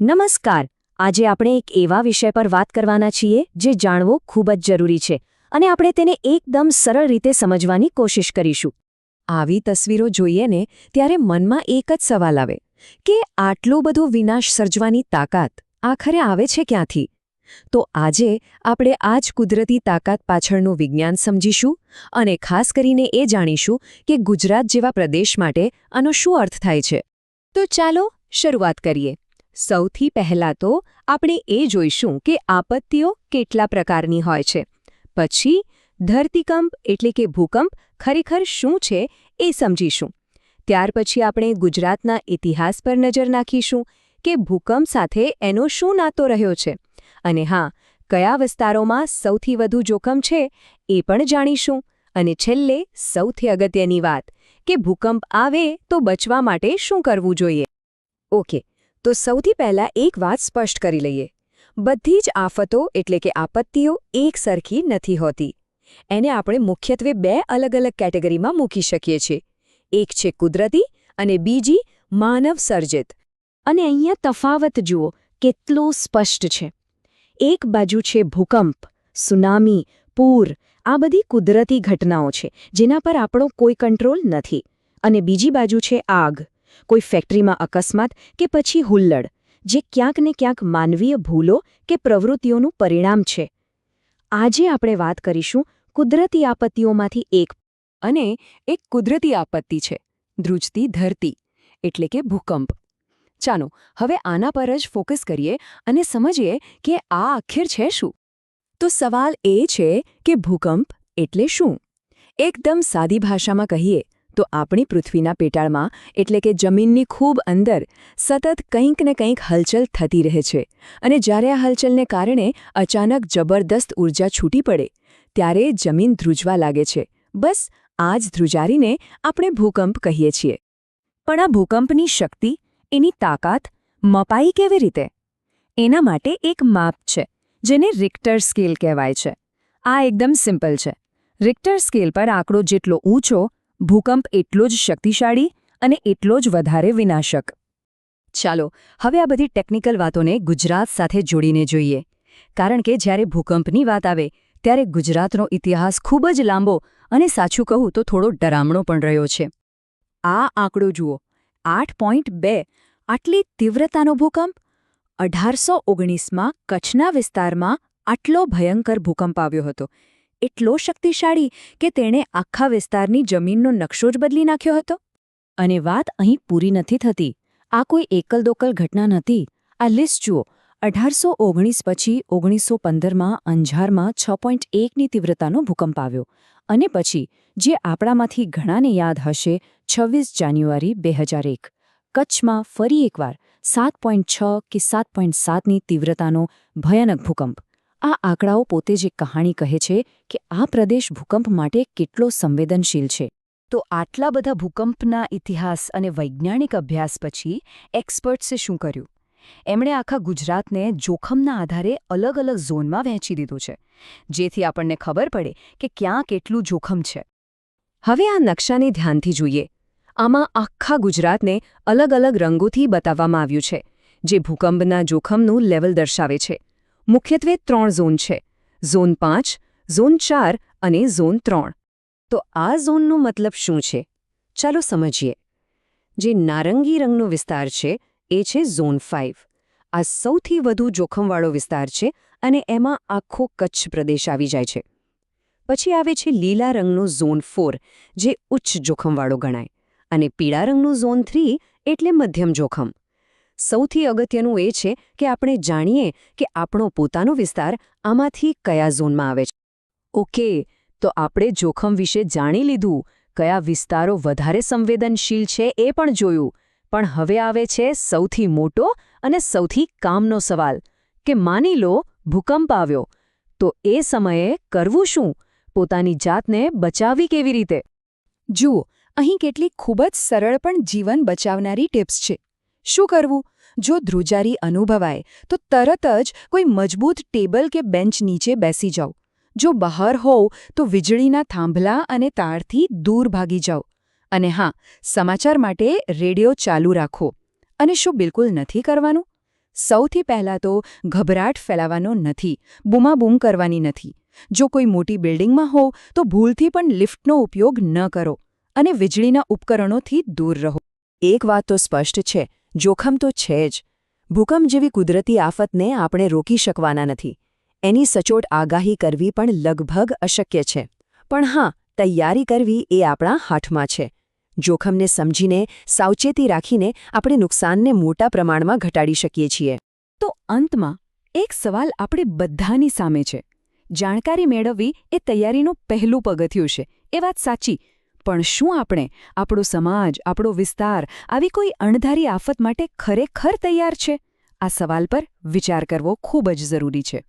નમસ્કાર. આજે આપણે એક એવા વિષય પર વાત કરવાના છીએ જે જાણવો ખૂબ જ જરૂરી છે અને આપણે તેને એકદમ સરળ રીતે સમજવાની કોશિશ કરીશું. આવી તસવીરો જોઈએ ને ત્યારે મનમાં એક જ સવાલ આવે કે આટલો બધો વિનાશ સર્જવાની તાકાત આખરે આવે છે ક્યાંથી? તો આજે આપણે આ જ કુદરતી તાકાત પાછળનું વિજ્ઞાન સમજીશું અને ખાસ કરીને એ જાણીશું કે ગુજરાત જેવા પ્રદેશ માટે આનો શું અર્થ થાય છે. તો ચાલો શરૂઆત કરીએ. સૌથી પહેલાં તો આપણે એ જોઈશું કે આપત્તિઓ કેટલા પ્રકારની હોય છે. પછી ધરતીકંપ એટલે કે ભૂકંપ ખરેખર શું છે એ સમજીશું. ત્યાર પછી આપણે ગુજરાતના ઇતિહાસ પર નજર નાખીશું કે ભૂકંપ સાથે એનો શું નાતો રહ્યો છે. અને હા, કયા વિસ્તારોમાં સૌથી વધુ જોખમ છે એ પણ જાણીશું. અને છેલ્લે સૌથી અગત્યની વાત કે ભૂકંપ આવે તો બચવા માટે શું કરવું જોઈએ. ઓકે, તો સૌથી પહેલાં એક વાત સ્પષ્ટ કરી લઈએ. બધી જ આફતો એટલે કે આપત્તિઓ એક સરખી નથી હોતી. એને આપણે મુખ્યત્વે બે અલગ અલગ કેટેગરીમાં મૂકી શકીએ છીએ. એક છે કુદરતી અને બીજી માનવ સર્જિત. અને અહીંયા તફાવત જુઓ કેટલો સ્પષ્ટ છે. એક બાજુ છે ભૂકંપ, સુનામી, પૂર, આ બધી કુદરતી ઘટનાઓ છે જેના પર આપણો કોઈ કંટ્રોલ નથી. અને બીજી બાજુ છે આગ, કોઈ ફેક્ટરીમાં અકસ્માત કે પછી હુલ્લડ, જે ક્યાંક ને ક્યાંક માનવીય ભૂલો કે પ્રવૃત્તિઓનું પરિણામ છે. આજે આપણે વાત કરીશું કુદરતી આપત્તિઓમાંથી એક, અને એક કુદરતી આપત્તિ છે ધ્રુજતી ધરતી એટલે કે ભૂકંપ. ચાલો હવે આના પર જ ફોકસ કરીએ અને સમજીએ કે આ આખિર છે શું. તો સવાલ એ છે કે ભૂકંપ એટલે શું? એકદમ સાદી ભાષામાં કહીએ તો આપણી પૃથ્વીના પેટાળમાં એટલે કે જમીનની ખૂબ અંદર સતત કંઈક ને કંઈક હલચલ થતી રહે છે. અને જ્યારે આ હલચલને કારણે અચાનક જબરદસ્ત ઊર્જા છૂટી પડે ત્યારે જમીન ધ્રુજવા લાગે છે. બસ આ જ ધ્રુજારીને આપણે ભૂકંપ કહીએ છીએ. પણ આ ભૂકંપની શક્તિ, એની તાકાત મપાઈ કેવી રીતે? એના માટે એક માપ છે જેને રિક્ટર સ્કેલ કહેવાય છે. આ એકદમ સિમ્પલ છે. રિક્ટર સ્કેલ પર આંકડો જેટલો ઊંચો, ભૂકંપ એટલો જ શક્તિશાળી અને એટલો જ વધારે વિનાશક. ચાલો હવે આ બધી ટેકનિકલ વાતોને ગુજરાત સાથે જોડીને જોઈએ. કારણ કે જ્યારે ભૂકંપની વાત આવે ત્યારે ગુજરાતનો ઇતિહાસ ખૂબ જ લાંબો અને સાચું કહું તો થોડો ડરામણો પણ રહ્યો છે. આ આંકડો જુઓ, 8.2 આટલી તીવ્રતાનો ભૂકંપ. 1819માં કચ્છના વિસ્તારમાં આટલો ભયંકર ભૂકંપ આવ્યો હતો. એટલો શક્તિશાળી કે તેણે આખા વિસ્તારની જમીનનો નકશો જ બદલી નાખ્યો હતો. અને વાત અહીં પૂરી નથી થતી. આ કોઈ એકલ-દોકલ ઘટના નથી. આ લિસ્ટ જુઓ. 1819 પછી 1915માં અંજારમાં 6.1ની તીવ્રતાનો ભૂકંપ આવ્યો. અને પછી જે આપણામાંથી ઘણાને યાદ હશે, 26 જાન્યુઆરી 2001 કચ્છમાં ફરી એકવાર 7.6 કે 7.7ની તીવ્રતાનો ભયાનક ભૂકંપ. આ આંકડાઓ પોતે જ એક કહાણી કહે છે કે આ પ્રદેશ ભૂકંપ માટે કેટલો સંવેદનશીલ છે. તો આટલા બધા ભૂકંપના ઇતિહાસ અને વૈજ્ઞાનિક અભ્યાસ પછી એક્સપર્ટ્સે શું કર્યું? એમણે આખા ગુજરાતને જોખમના આધારે અલગ અલગ ઝોનમાં વહેંચી દીધું છે, જેથી આપણને ખબર પડે કે ક્યાં કેટલું જોખમ છે. હવે આ નકશાને ધ્યાનથી જોઈએ. આમાં આખા ગુજરાતને અલગ અલગ રંગોથી બતાવવામાં આવ્યું છે, જે ભૂકંપના જોખમનું લેવલ દર્શાવે છે. મુખ્યત્વે 3 ઝોન છે: ઝોન 5, ઝોન 4 અને ઝોન 3. તો આ ઝોનનો મતલબ શું છે? ચાલો સમજીએ. જે નારંગી રંગનો વિસ્તાર છે એ છે ઝોન 5. આ સૌથી વધુ જોખમવાળો વિસ્તાર છે અને એમાં આખો કચ્છ પ્રદેશ આવી જાય છે. પછી આવે છે લીલા રંગનો ઝોન 4, જે ઉચ્ચ જોખમવાળો ગણાય. અને પીળા રંગનું ઝોન 3 એટલે મધ્યમ જોખમ. સૌથી અગત્યનું એ છે કે આપણે જાણીએ કે આપણો પોતાનો વિસ્તાર આમાંથી કયા ઝોનમાં આવે છે. ઓકે, તો આપણે જોખમ વિશે જાણી લીધું, કયા વિસ્તારો વધારે સંવેદનશીલ છે એ પણ જોયું. પણ હવે આવે છે સૌથી મોટો અને સૌથી કામનો સવાલ કે માની લો ભૂકંપ આવ્યો, તો એ સમયે કરવું શું? પોતાની જાતને બચાવવી કેવી રીતે? જુઓ, અહીં કેટલીક ખૂબ જ સરળ પણ જીવન બચાવનારી ટિપ્સ છે. શું કરવું? જો ધ્રુજારી અનુભવાય તો તરત જ કોઈ મજબૂત ટેબલ કે બેન્ચ નીચે બેસી જાઓ. જો બહાર હોવ તો વીજળીના થાંભલા અને તારથી દૂર ભાગી જાઓ. અને હા, સમાચાર માટે રેડિયો ચાલુ રાખો. અને શું બિલકુલ નથી કરવાનું? સૌથી પહેલાં તો ગભરાટ ફેલાવવાનો નથી, બૂમાબૂમ કરવાની નથી. જો કોઈ મોટી બિલ્ડિંગમાં હો તો ભૂલથી પણ લિફ્ટનો ઉપયોગ ન કરો અને વીજળીના ઉપકરણોથી દૂર રહો. એક વાત તો સ્પષ્ટ છે, જોખમ તો છે જ. ભૂકંપ જેવી કુદરતી આફતને આપણે રોકી શકવાના નથી. એની સચોટ આગાહી કરવી પણ લગભગ અશક્ય છે. પણ હા, તૈયારી કરવી એ આપણા હાથમાં છે. જોખમને સમજીને, સાવચેતી રાખીને આપણે નુકસાનને મોટા પ્રમાણમાં ઘટાડી શકીએ છીએ. તો અંતમાં એક સવાલ આપણે બધાની સામે છે. જાણકારી મેળવવી એ તૈયારીનું પહેલું પગથિયું છે, એ વાત સાચી. પણ શું આપણે, આપણો સમાજ, આપણો વિસ્તાર આવી કોઈ અણધારી આફત માટે ખરેખર તૈયાર છે? આ સવાલ પર વિચાર કરવો ખૂબ જ જરૂરી છે.